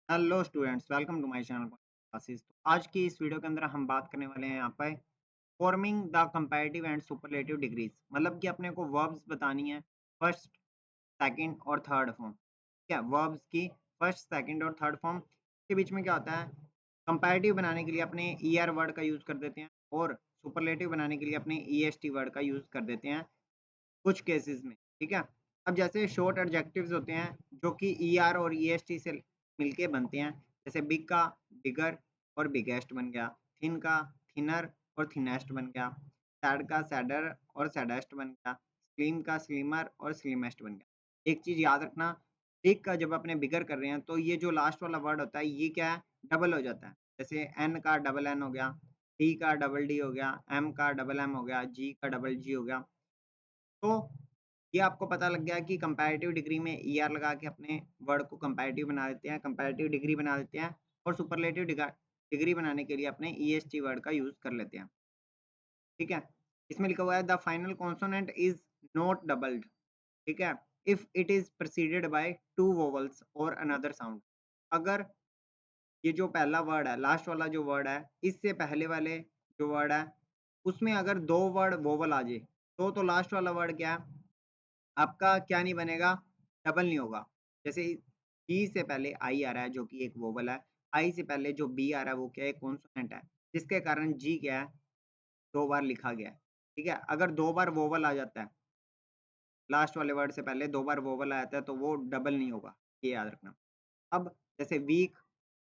Hello students, welcome to my channel classes. तो आज की इस वीडियो के अंदर हम बात करने वाले हैं यहाँ पे forming the comparative and superlative degrees. मतलब कि अपने को वर्ब्स बतानी है फर्स्ट, सेकंड और थर्ड फॉर्म। ठीक है, वर्ब्स की फर्स्ट, सेकंड और थर्ड फॉर्म के बीच में क्या होता है। कंपैरेटिव बनाने के लिए अपने ईआर वर्ड का यूज कर देते हैं और सुपरलेटिव बनाने के लिए अपने ईएसटी वर्ड का यूज कर देते हैं कुछ केसेस में। ठीक है, अब जैसे शॉर्ट एडजेक्टिव्स होते हैं जो कि ईआर और ईएसटी से मिलके बनते हैं। जैसे बिग का बिगर और बिगेस्ट बन गया, थिन का थिनर और थिनेस्ट बन गया, सैड का सैडर और सैडेस्ट बन गया, स्लिम का स्लिमर और स्लिमेस्ट बन गया। एक चीज याद रखना, बिग का जब अपने बिगर कर रहे हैं तो ये जो लास्ट वाला वर्ड होता है ये क्या है, डबल हो जाता है। जैसे एन का डबल एन हो गया, डी का डबल डी हो गया, एम का डबल एम हो गया, जी का डबल जी हो गया। तो ये आपको पता लग गया कि कंपैरेटिव डिग्री में ईआर लगा के अपने वर्ड को कंपैरेटिव बना देते हैं, कंपैरेटिव डिग्री बना देते हैं और सुपरलेटिव डिग्री बनाने के लिए अपने ईएसटी वर्ड का यूज़ कर लेते हैं। ठीक है? इसमें लिखा हुआ है the final consonant is not doubled. ठीक है? If it is preceded by 2 vowels और अनदर साउंड। अगर ये जो पहला वर्ड है, लास्ट वाला जो वर्ड है, इससे पहले वाले जो वर्ड है, उसमें अगर 2 वर्ड वोवेल आ जाए, तो लास्ट वाला वर्ड क्या है? आपका क्या नहीं बनेगा, डबल नहीं होगा। जैसे ई से पहले आई आ रहा है जो कि एक वोवेल है, आई से पहले जो बी आ रहा है वो क्या है, कॉन्सोनेंट है, जिसके कारण जी क्या है, 2 बार लिखा गया है। ठीक है? अगर 2 बार वोवेल आ जाता है, लास्ट वाले वर्ड से पहले 2 बार वोवेल आ जाता है तो वो डबल नहीं होगा, ये याद रखना। अब जैसे वीक,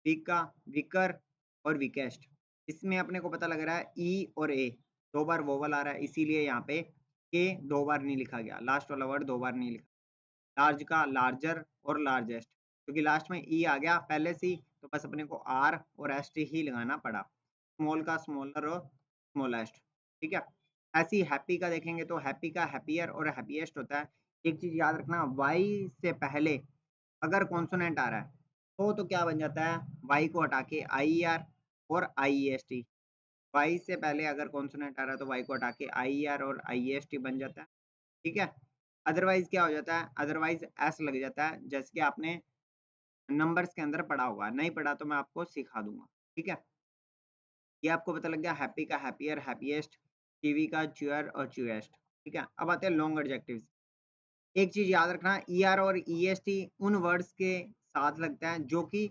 वीक का वीकर और वीकेस्ट, इसमें अपने को पता लग रहा है ई और ए 2 बार वोवेल आ रहा है, इसीलिए यहाँ पे के 2 बार नहीं लिखा गया, लास्ट वाला वर्ड 2 बार नहीं लिखा। लार्ज का लार्जर और लार्जेस्ट, क्योंकि लास्ट में ई आ गया पहले से ही, तो बस अपने को आर और एस टी ही लगाना पड़ा। स्मॉल का स्मॉलर और स्मॉलेस्ट। ठीक है, ऐसी हैप्पी का देखेंगे तो हैप्पी का हैप्पियर और हैप्पीएस्ट होता है। एक चीज याद रखना, वाई से पहले अगर कॉन्सोनेंट आ रहा है तो क्या बन जाता है, वाई को हटा के आई आर और आई एस टी। वाई से पहले अगर कॉन्सोनेंट आ रहा है तो वाई को हटा के आई आर और आई एस टी बन जाता है। ठीक है, अदरवाइज क्या हो जाता है, अदरवाइज एस लग जाता है, जैसे कि आपने नंबर्स के अंदर पढ़ा होगा, नहीं पढ़ा तो मैं आपको सिखा दूंगा। ठीक है, ये आपको पता लग गया हैप्पी का हैप्पियर हैप्पीएस्ट, चीवी का च्यूअर और च्यूएस्ट। ठीक है, अब आते हैं लॉन्ग एडजेक्टिव्स। एक चीज याद रखना, ईआर और ईएसटी उन वर्ड्स के साथ लगता है जो कि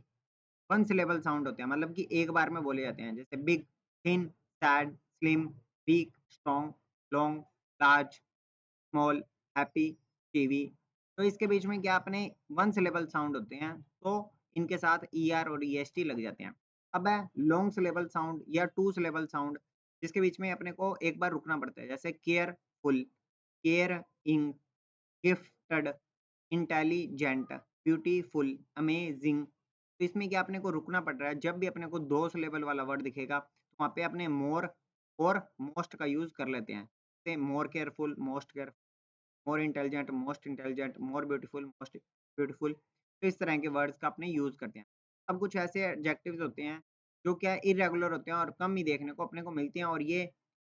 वन सिलेबल साउंड होते हैं, मतलब कि एक बार में बोले जाते हैं। जैसे big, thin, sad, slim, weak, strong, long, large, small, happy, TV. तो इसके बीच में क्या अपने वन सिलेबल साउंड होते हैं, तो इनके साथ ईआर और ईएसटी लग जाते हैं। अब है लॉन्ग सिलेबल साउंड या टू सिलेबल साउंड, जिसके बीच में अपने को एक बार रुकना पड़ता है। जैसे careful, caring, gifted, intelligent, beautiful, amazing. तो इसमें क्या अपने को रुकना पड़ रहा है, जब भी अपने को दो सिलेबल वाला वर्ड दिखेगा तो वहाँ पे अपने मोर और मोस्ट का यूज कर लेते हैं। जैसे more careful, most careful, more intelligent, most intelligent, more beautiful, most beautiful. तो इस तरह के वर्ड्स का अपने यूज करते हैं। अब कुछ ऐसे एडजेक्टिव्स होते हैं जो क्या इरेगुलर होते हैं और कम ही देखने को अपने को मिलते हैं, और ये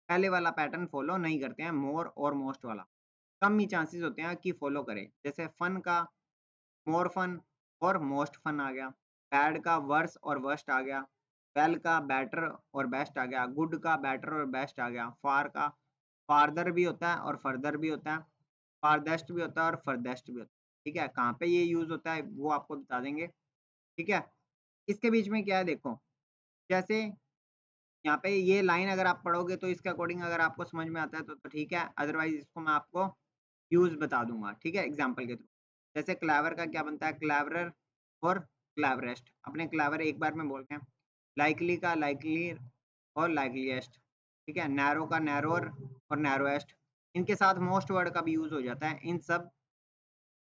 पहले वाला पैटर्न फॉलो नहीं करते हैं, मोर और मोस्ट वाला। कम ही चांसेस होते हैं कि फॉलो करें। जैसे फन का मोर फन और मोस्ट फन आ गया, बैड का वर्स और वर्स्ट आ गया, वेल का बेटर और बेस्ट आ गया, गुड का बेटर और बेस्ट आ गया, फार का फार्दर भी होता है और फर्दर भी होता है, फारदेस्ट भी होता है और फरदेस्ट भी होता है। ठीक है, कहाँ पे ये यूज होता है वो आपको बता देंगे। ठीक है, इसके बीच में क्या है देखो, जैसे यहाँ पे ये लाइन अगर आप पढ़ोगे तो इसके अकॉर्डिंग अगर आपको समझ में आता है तो ठीक है, अदरवाइज इसको मैं आपको यूज बता दूंगा। ठीक है, एग्जाम्पल के थ्रू। जैसे क्लैवर का क्या बनता है, क्लैवरर और क्लैवरेस्ट। अपने क्लैवर एक बार में बोलते हैं। लाइकली का लाइकली और लाइकलीएस्ट। ठीक है, नैरो का नैरोर और नैरोएस्ट। इनके साथ मोस्ट वर्ड का भी यूज हो जाता है इन सब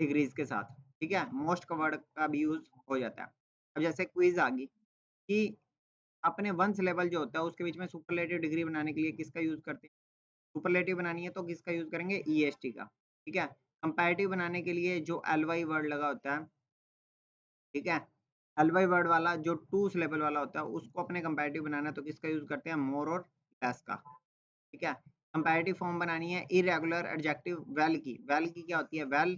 डिग्रीज के साथ। ठीक है, मोस्ट का वर्ड का भी यूज हो जाता है। अब जैसे क्विज आ गई कि अपने वंस लेवल जो होता है उसके बीच में सुपरलेटिव डिग्री बनाने के लिए किसका यूज करते हैं, सुपरलेटिव बनानी है तो किसका यूज करेंगे, ईएसटी का। ठीक है, कंपैरेटिव बनाने के लिए जो एलवाई वर्ड लगा होता है, ठीक है, एलवाई वर्ड वाला जो टू सिलेबल वाला होता है उसको अपने कंपैरेटिव बनाना है तो किसका यूज करते हैं, मोर और लेस का। ठीक है, कंपैरेटिव फॉर्म बनानी है इरेगुलर एडजेक्टिव वेल की। वेल की क्या होती है, well,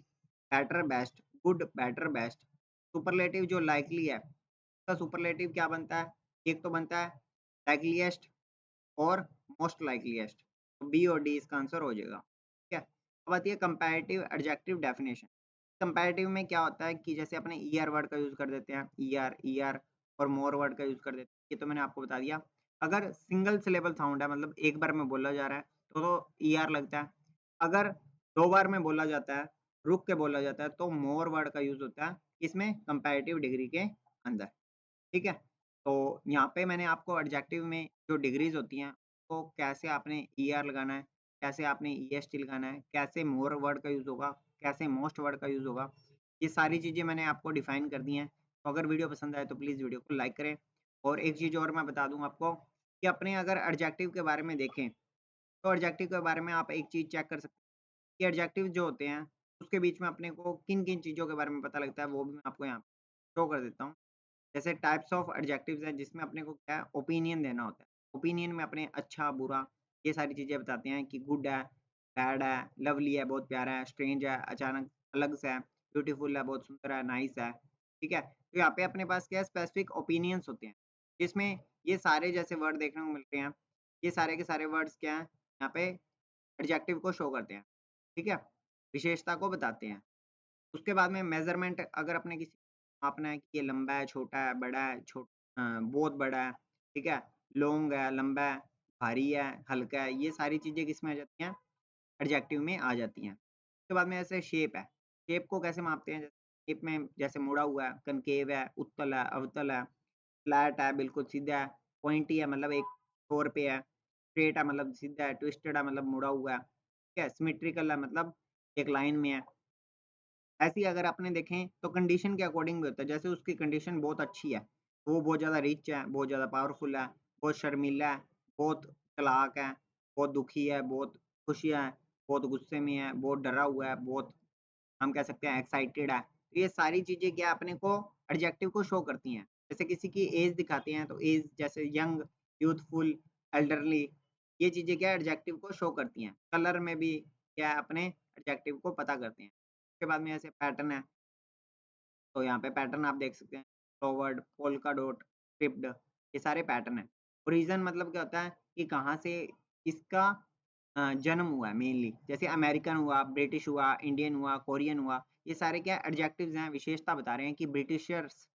better, best, good, better, best. Superlative जो लाइकली है, का सुपरलेटिव क्या बनता है? एक तो बनता है लाइकलीएस्ट और मोस्ट लाइकलीएस्ट, तो बी और डी इसका आंसर हो जाएगा, ठीक है। अब आती है कंपैरेटिव एडजेक्टिव डेफिनेशन। कंपैरेटिव में क्या होता है कि जैसे अपने ईआर वर्ड का यूज़ कर देते हैं, ईआर और मोर वर्ड का यूज़ कर देते हैं, ये तो मैंने आपको बता दिया। अगर सिंगल सिलेबल साउंड है, मतलब एक बार में बोला जा रहा है, तो ईआर लगता है। अगर 2 बार में बोला जाता है, रुक के बोला जाता है, तो मोर वर्ड का यूज़ होता है, इसमें कंपैरेटिव डिग्री के अंदर, ठीक है। तो यहाँ पे मैंने आपको एडजेक्टिव में जो डिग्रीज़ होती हैं, तो कैसे आपने ईआर लगाना है, कैसे आपने ईएसटी लगाना है, कैसे मोर वर्ड का यूज़ होगा, कैसे मोस्ट वर्ड का यूज़ होगा, ये सारी चीज़ें मैंने आपको डिफ़ाइन कर दी हैं। तो अगर वीडियो पसंद आए तो प्लीज़ वीडियो को लाइक करें। और एक चीज़ और मैं बता दूँ आपको कि अपने अगर एडजेक्टिव के बारे में देखें, तो एडजेक्टिव के बारे में आप एक चीज़ चेक कर सकते हैं कि एडजेक्टिव जो होते हैं, उसके बीच में अपने को किन-किन चीज़ों के बारे में पता लगता है, वो भी मैं आपको यहाँ शो कर देता हूँ। जैसे टाइप्स ऑफ एडजेक्टिव्स हैं जिसमें अपने को क्या है ओपिनियन देना होता है। ओपिनियन में अपने अच्छा, बुरा ये सारी चीज़ें बताते हैं कि गुड है, बैड है, लवली है, बहुत प्यारा है, स्ट्रेंज है, अचानक अलग से है, ब्यूटीफुल है, बहुत सुंदर है, नाइस है, ठीक है? तो यहाँ पे अपने पास क्या है स्पेसिफिक ओपिनियंस होते हैं, जिसमें ये सारे जैसे वर्ड देखने को मिलते हैं, ये सारे के सारे वर्ड्स क्या हैं, यहाँ पे एडजेक्टिव को शो करते हैं, ठीक है? विशेषता को बताते हैं। उसके बाद में मेज़रमेंट अगर अपने किसी मापना है कि ये लंबा है, छोटा है, बड़ा है, बहुत बड़ा है, ठीक है? लॉन्ग है, लंबा है, भारी है, हल्का है, ये सारी चीज़ें किसमें आ जाती हैं? एडजेक्टिव में आ जाती हैं। उसके बाद में ऐसे शेप है, शेप को कैसे मापते हैं? शेप में जैसे मुड़ा हुआ है, कनकेव है, उत्तल है, अवतल है, फ्लैट है, बिल्कुल सीधा है, पॉइंटी है मतलब एक छोर पे है, स्ट्रेट है मतलब सीधा है, ट्विस्टेड है मतलब मुड़ा हुआ है, ठीक है? सिमेट्रिकल है मतलब एक लाइन में है। ऐसे ही अगर आपने देखें तो कंडीशन के अकॉर्डिंग भी होता है, जैसे उसकी कंडीशन बहुत अच्छी है, तो वो बहुत ज़्यादा रिच है, बहुत ज़्यादा पावरफुल है, बहुत शर्मीला है, बहुत चालाक है, बहुत दुखी है, बहुत खुशियाँ है, बहुत गुस्से में है, बहुत डरा हुआ है, बहुत हम कह सकते हैं एक्साइटेड है। तो ये सारी चीज़ें क्या अपने को एडजेक्टिव को शो करती हैं। जैसे किसी की एज दिखाते हैं तो एज जैसे यंग, यूथफुल, एल्डरली ये चीज़ें क्या एडजेक्टिव को शो करती हैं। कलर में भी क्या है अपने एडजेक्टिव को पता करते हैं। उसके बाद में ऐसे पैटर्न है, तो यहाँ पे पैटर्न आप देख सकते हैं, फॉरवर्ड, पोल्का डॉट, स्क्रिप्ट ये सारे पैटर्न हैं। ओरिजिन मतलब क्या होता है कि कहाँ से इसका जन्म हुआ है मेनली, जैसे अमेरिकन हुआ, ब्रिटिश हुआ, इंडियन हुआ, कोरियन हुआ, ये सारे क्या एडजेक्टिव्स हैं, विशेषता बता रहे हैं कि ब्रिटिशर्स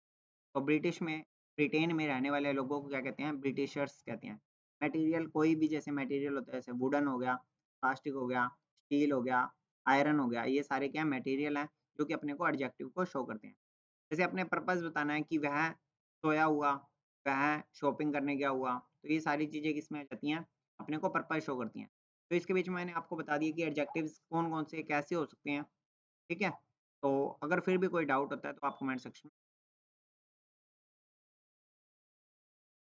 तो ब्रिटेन में रहने वाले लोगों को क्या कहते हैं? ब्रिटिशर्स कहते हैं। मटेरियल कोई भी जैसे मटेरियल होता है, जैसे वुडन हो गया, प्लास्टिक हो गया, स्टील हो गया, आयरन हो गया, ये सारे क्या मटेरियल हैं, जो कि अपने को एडजेक्टिव को शो करते हैं। जैसे अपने पर्पज़ बताना है कि वह सोया हुआ, वह शॉपिंग करने गया हुआ, तो ये सारी चीज़ें किसमें आ जाती हैं? अपने को पर्पज़ शो करती हैं। तो इसके बीच में मैंने आपको बता दिया कि एडजेक्टिव्स कौन-कौन से कैसे हो सकते हैं, ठीक है? तो अगर फिर भी कोई डाउट होता है तो आप कमेंट सेक्शन